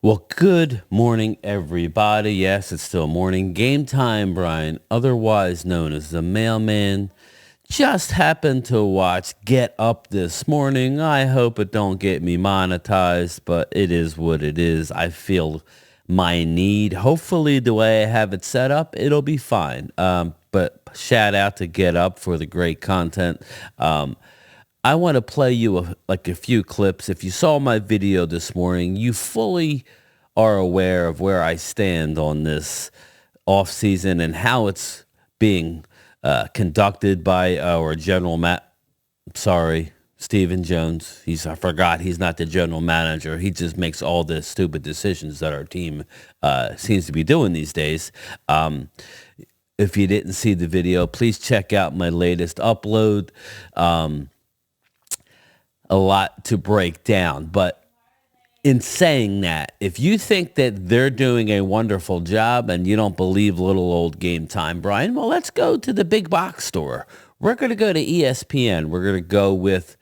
Well, good morning, everybody. Yes, it's still morning. Game time, Brian, otherwise known as the mailman. Just happened to watch Get Up this morning. I hope it don't get me monetized, but it is what it is. I feel my need. Hopefully, the way I have it set up, it'll be fine. But shout out to Get Up for the great content. I want to play you a few clips. If you saw my video this morning, you fully are aware of where I stand on this off season and how it's being conducted by our Stephen Jones. I forgot he's not the general manager. He just makes all the stupid decisions that our team seems to be doing these days. If you didn't see the video, please check out my latest upload. A lot to break down, but in saying that, if you think that they're doing a wonderful job and you don't believe little old Game Time, Brian, well, let's go to the big box store. We're going to go to ESPN. We're going to go with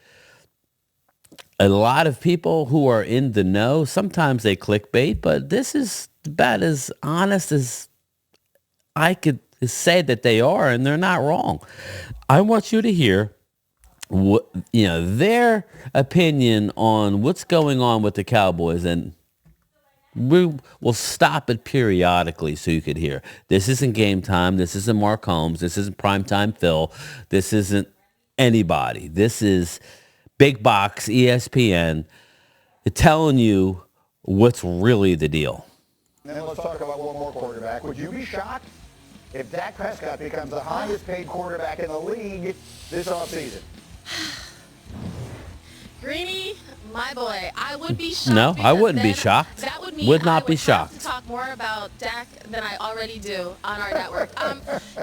a lot of people who are in the know. Sometimes they clickbait, but this is about as honest as I could say that they are, and they're not wrong. I want you to hear their opinion on what's going on with the Cowboys, and we will stop it periodically so you could hear. This isn't Game Time. This isn't Mark Holmes. This isn't Primetime Phil. This isn't anybody. This is Big Box ESPN telling you what's really the deal. And then let's talk about one more quarterback. Would you be shocked if Dak Prescott becomes the highest paid quarterback in the league this offseason? Greeny, my boy, I would be shocked. No, I wouldn't be shocked. That would mean would not I be would shocked. Have to talk more about Dak than I already do on our network.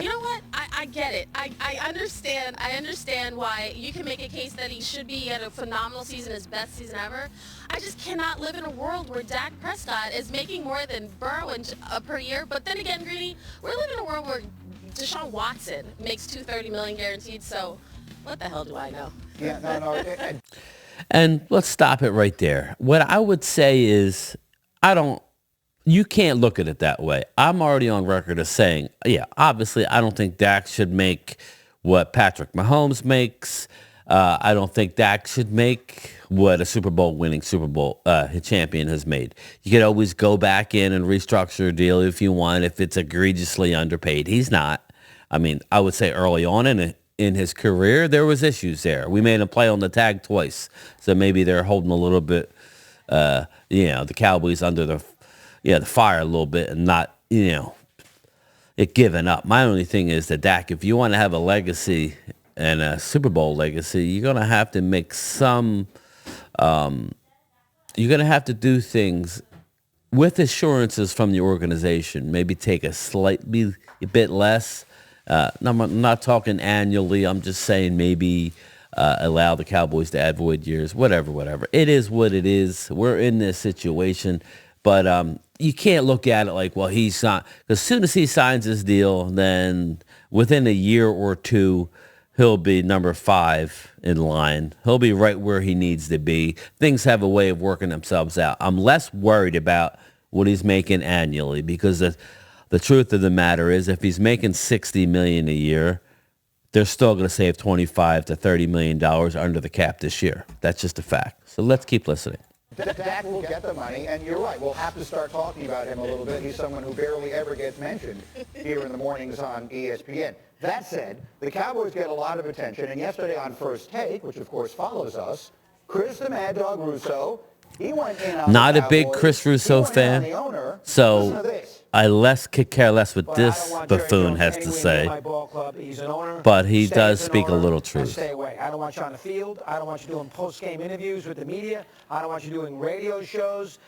You know what? I get it. I understand. I understand why you can make a case that he should be at a phenomenal season, his best season ever. I just cannot live in a world where Dak Prescott is making more than Burrow per year. But then again, Greeny, we're living in a world where Deshaun Watson makes $230 million guaranteed. So what the hell do I know? Yeah, no. And let's stop it right there. What I would say is, you can't look at it that way. I'm already on record as saying, obviously I don't think Dak should make what Patrick Mahomes makes. I don't think Dak should make what a Super Bowl champion has made. You could always go back in and restructure a deal if you want, if it's egregiously underpaid. He's not. I mean, I would say early on in his career, there was issues there. We made him play on the tag twice, so maybe they're holding a little bit, the Cowboys under the fire a little bit and not, it giving up. My only thing is that Dak, if you want to have a legacy and a Super Bowl legacy, you're going to have to make you're going to have to do things with assurances from the organization. Maybe take a bit less. I'm not talking annually. I'm just saying maybe allow the Cowboys to add void years, whatever. It is what it is. We're in this situation. But you can't look at it like, well, he's not. Because as soon as he signs his deal, then within a year or two, he'll be number 5 in line. He'll be right where he needs to be. Things have a way of working themselves out. I'm less worried about what he's making annually because the truth of the matter is, if he's making $60 million a year, they're still going to save $25 to $30 million under the cap this year. That's just a fact. So let's keep listening. Dak will get the money, and you're right. We'll have to start talking about him a little bit. He's someone who barely ever gets mentioned here in the mornings on ESPN. That said, the Cowboys get a lot of attention, and yesterday on First Take, which of course follows us, Chris the Mad Dog Russo, he went in on Not the a big Cowboys. Chris Russo fan, so I could care less what this buffoon has to say, but he does speak a little truth. Stay away. I don't want you on the field. I don't want you doing post-game interviews with the media. I don't want you doing radio shows.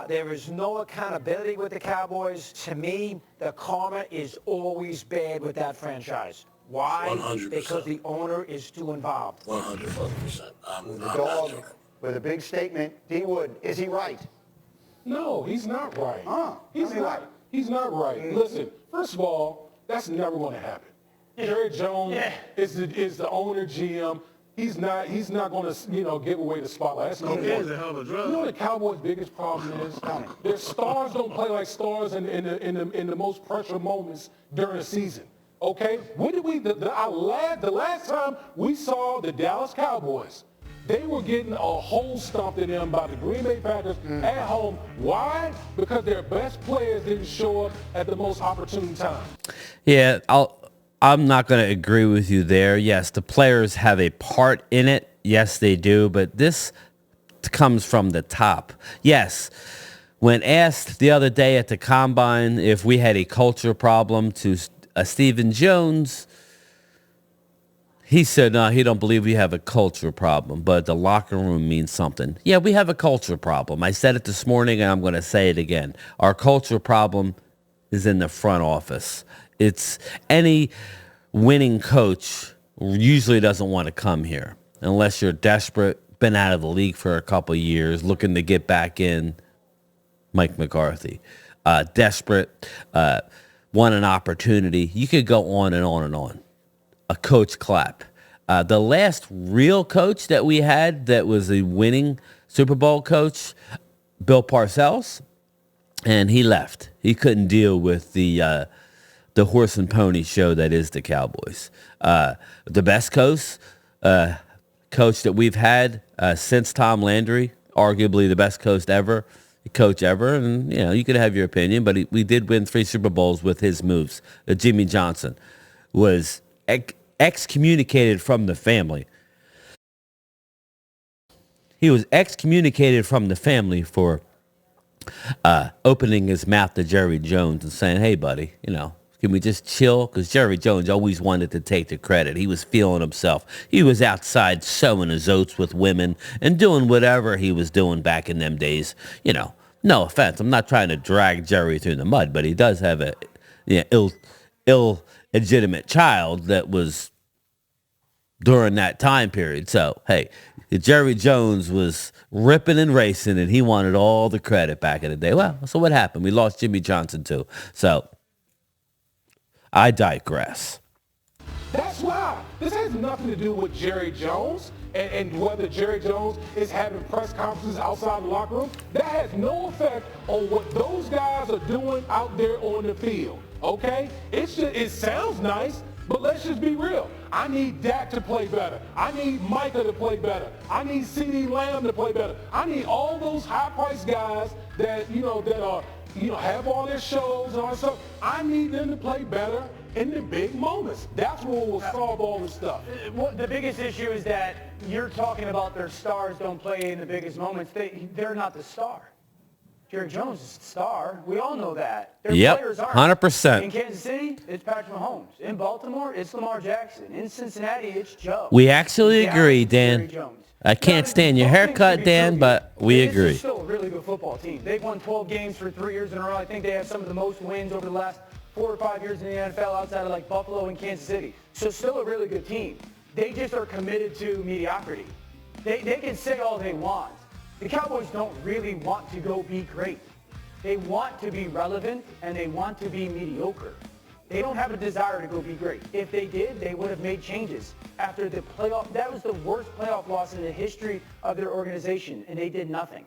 There is no accountability with the Cowboys. To me, the karma is always bad with that franchise. Why? 100%. Because the owner is too involved. 100%. I'm not joking. With a big statement, D. Wood, is he right? No, he's not right. He's not. He's not right. Listen, first of all, that's never going to happen. Jerry Jones is the owner GM. He's not going to, give away the spotlight. That's no Cocaine is a hell of a drug. You know what the Cowboys' biggest problem is? Their stars don't play like stars in the most pressure moments during the season. Okay? When did the last time we saw the Dallas Cowboys, they were getting a hole stomped in them by the Green Bay Packers at home. Why? Because their best players didn't show up at the most opportune time. Yeah, I'm not going to agree with you there. Yes, the players have a part in it. Yes, they do. But this comes from the top. Yes, when asked the other day at the Combine if we had a culture problem to Stephen Jones, he said, no, he don't believe we have a culture problem, but the locker room means something. Yeah, we have a culture problem. I said it this morning, and I'm going to say it again. Our culture problem is in the front office. It's any winning coach usually doesn't want to come here unless you're desperate, been out of the league for a couple of years, looking to get back in. Mike McCarthy, desperate, want an opportunity. You could go on and on and on. A coach clap. The last real coach that we had that was a winning Super Bowl coach, Bill Parcells, and he left. He couldn't deal with the horse and pony show that is the Cowboys. The best coach that we've had since Tom Landry, arguably the best coach ever, and you could have your opinion, but we did win 3 Super Bowls with his moves. Jimmy Johnson was excommunicated from the family. He was excommunicated from the family for opening his mouth to Jerry Jones and saying, hey, buddy, can we just chill? Because Jerry Jones always wanted to take the credit. He was feeling himself. He was outside sowing his oats with women and doing whatever he was doing back in them days. No offense. I'm not trying to drag Jerry through the mud, but he does have a illegitimate child that was during that time period. So, hey, Jerry Jones was ripping and racing, and he wanted all the credit back in the day. Well, so what happened? We lost Jimmy Johnson, too. So, I digress. That's why. This has nothing to do with Jerry Jones and whether Jerry Jones is having press conferences outside the locker room. That has no effect on what those guys are doing out there on the field, okay? It sounds nice, but let's just be real. I need Dak to play better. I need Micah to play better. I need CeeDee Lamb to play better. I need all those high-priced guys that have all their shows and all that stuff. I need them to play better in the big moments. That's what will solve all this stuff. The biggest issue is that you're talking about their stars don't play in the biggest moments. They're not the star. Jerry Jones is the star. We all know that. Their players aren't. 100%. In Kansas City, it's Patrick Mahomes. In Baltimore, it's Lamar Jackson. In Cincinnati, it's Joe. We actually agree, Dan. I can't stand your haircut, Dan, but we agree. It's still a really good football team. They've won 12 games for 3 years in a row. I think they have some of the most wins over the last 4 or 5 years in the NFL outside of Buffalo and Kansas City. So still a really good team. They just are committed to mediocrity. They can say all they want. The Cowboys don't really want to go be great. They want to be relevant, and they want to be mediocre. They don't have a desire to go be great. If they did, they would have made changes after the playoff. That was the worst playoff loss in the history of their organization, and they did nothing.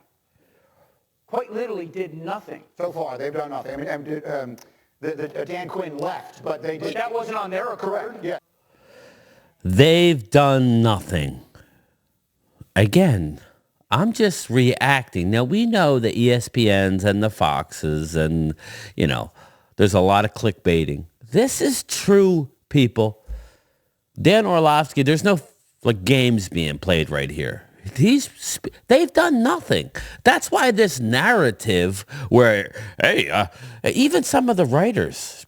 Quite literally did nothing. So far, they've done nothing. I mean, Dan Quinn left, but they did. But that wasn't on their accord. Correct, yeah. They've done nothing. Again, I'm just reacting. Now, we know the ESPNs and the Foxes and, there's a lot of clickbaiting. This is true, people. Dan Orlovsky, there's no games being played right here. They've done nothing. That's why this narrative where, hey, even some of the writers,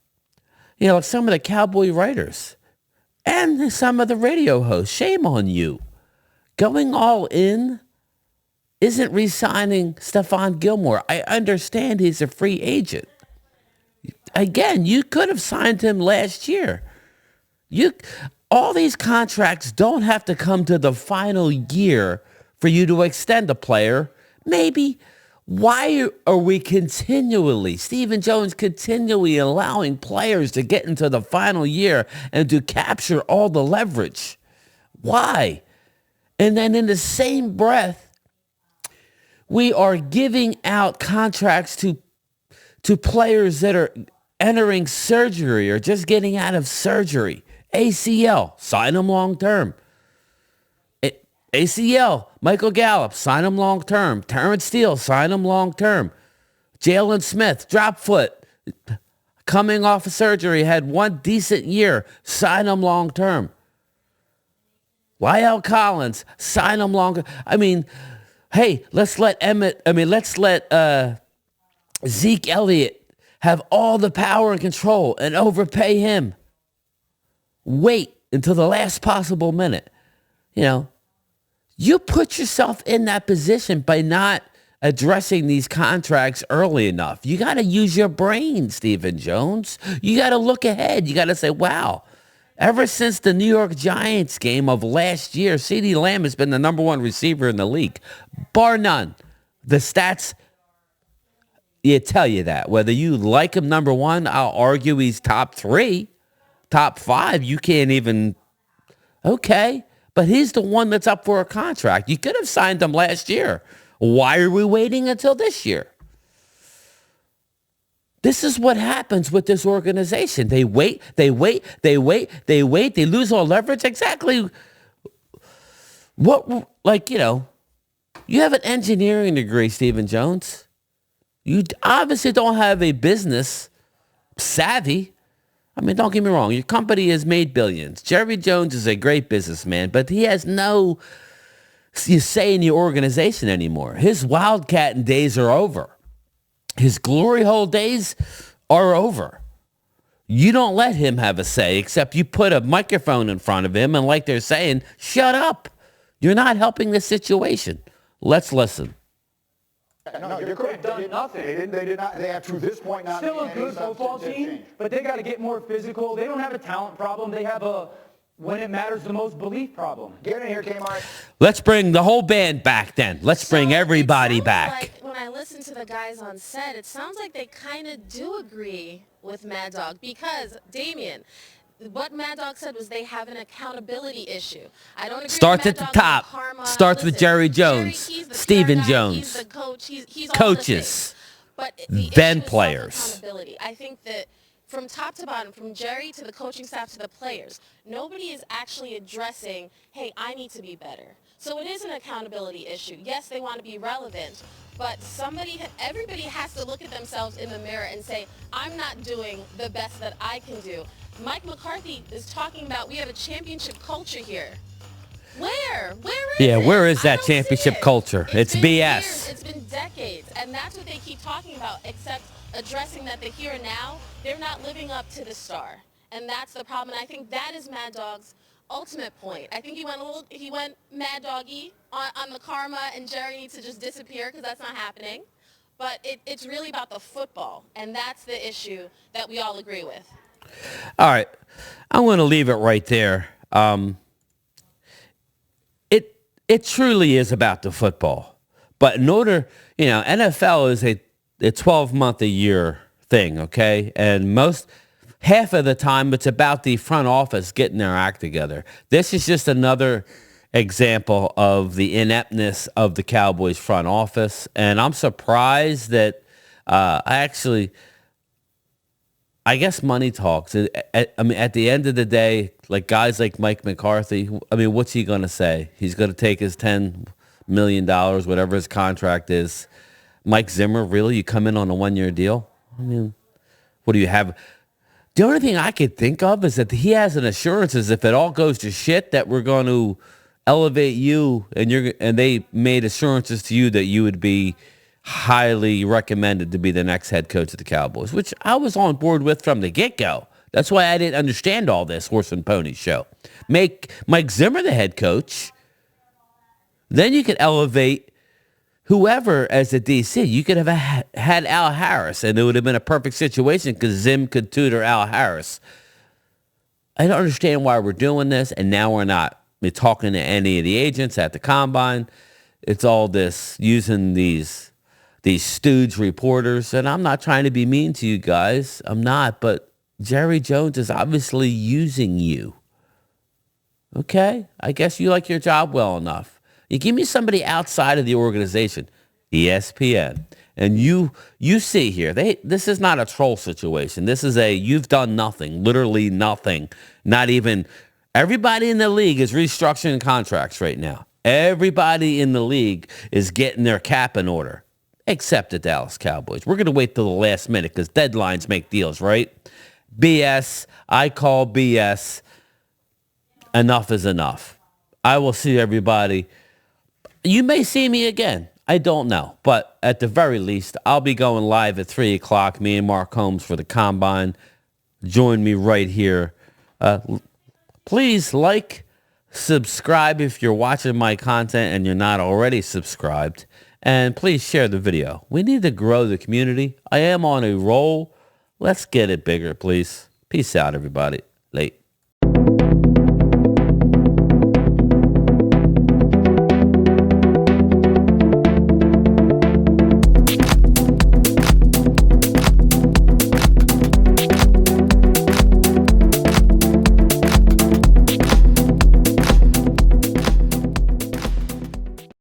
some of the Cowboy writers and some of the radio hosts, shame on you. Going all in isn't re-signing Stephon Gilmore. I understand he's a free agent. Again, you could have signed him last year. All these contracts don't have to come to the final year for you to extend a player. Maybe. Why are we Stephen Jones continually allowing players to get into the final year and to capture all the leverage? Why? And then in the same breath, we are giving out contracts to players that are entering surgery or just getting out of surgery. ACL, sign them long term. ACL, Michael Gallup, sign him long term. Terrence Steele, sign him long term. Jalen Smith, drop foot, coming off of surgery, had one decent year, sign him long term. Lyle Collins, sign him long. I mean, hey, let's let Zeke Elliott have all the power and control and overpay him. Wait until the last possible minute. You know, you put yourself in that position by not addressing these contracts early enough. You got to use your brain, Stephen Jones. You got to look ahead. You got to say, wow, ever since the New York Giants game of last year, CeeDee Lamb has been the number one receiver in the league, bar none. The stats, tell you that. Whether you like him number one, I'll argue he's top 3, top 5. You can't even, okay. But he's the one that's up for a contract. You could have signed him last year. Why are we waiting until this year? This is what happens with this organization. They wait. They lose all leverage. Exactly what, you have an engineering degree, Stephen Jones. You obviously don't have a business savvy. I mean, don't get me wrong. Your company has made billions. Jerry Jones is a great businessman, but he has no say in the organization anymore. His wildcat days are over. His glory hole days are over. You don't let him have a say, except you put a microphone in front of him, and like they're saying, shut up. You're not helping the situation. Let's listen. No, you're correct. They've done nothing. They did not. They have to this point not Still made a good any football substantive team, change. but they got to get more physical. They don't have a talent problem. They have a when it matters the most belief problem. Get in here, Kmart. Let's bring the whole band back then. Let's bring everybody it sounds back. Like when I listen to the guys on set, it sounds like they kind of do agree with Mad Dog because, Damian, what Mad Dog said was they have an accountability issue. I don't agree Starts with at Mad the Dog on top. karma. Starts with Jerry Jones, Jerry, he's the Stephen PR guy, Jones, he's the coach, he's all coaches, the things. But the then issue is players. self-accountability. I think that from top to bottom, from Jerry to the coaching staff to the players, nobody is actually addressing, hey, I need to be better. So it is an accountability issue. Yes, they want to be relevant, but everybody has to look at themselves in the mirror and say, I'm not doing the best that I can do. Mike McCarthy is talking about we have a championship culture here. Where is it? Where is I that don't see championship it. culture? It's been BS. years. It's been decades, and that's what they keep talking about, except addressing that the here and now, they're not living up to the star. And that's the problem, and I think that is Mad Dog's ultimate point. I think he went Mad Doggy on the karma, and Jerry needs to just disappear because that's not happening. But it's really about the football, and that's the issue that we all agree with. All right. I'm going to leave it right there. It truly is about the football. But in order, NFL is a 12-month-a-year thing, okay? And half of the time, it's about the front office getting their act together. This is just another example of the ineptness of the Cowboys front office. And I'm surprised that I guess money talks. At the end of the day, like guys like Mike McCarthy, what's he going to say? He's going to take his $10 million, whatever his contract is. Mike Zimmer, really? You come in on a one-year deal? What do you have? The only thing I could think of is that he has an assurance is if it all goes to shit that we're going to elevate you and they made assurances to you that you would be highly recommended to be the next head coach of the Cowboys, which I was on board with from the get-go. That's why I didn't understand all this horse and pony show. Make Mike Zimmer the head coach. Then you could elevate whoever as a DC. You could have had Al Harris, and it would have been a perfect situation because Zim could tutor Al Harris. I don't understand why we're doing this, and now we're not. We're talking to any of the agents at the Combine. It's all this using these stooge reporters, and I'm not trying to be mean to you guys. I'm not, but Jerry Jones is obviously using you. Okay? I guess you like your job well enough. You give me somebody outside of the organization, ESPN, and you see here, this is not a troll situation. This is you've done nothing, literally nothing. Not even, everybody in the league is restructuring contracts right now. Everybody in the league is getting their cap in order, except the Dallas Cowboys. We're going to wait till the last minute because deadlines make deals, right? BS. I call BS. Enough is enough. I will see everybody. You may see me again. I don't know. But at the very least, I'll be going live at 3 o'clock, me and Mark Holmes for the Combine. Join me right here. Please like, subscribe if you're watching my content and you're not already subscribed. And please share the video. We need to grow the community. I am on a roll. Let's get it bigger, please. Peace out, everybody. Late.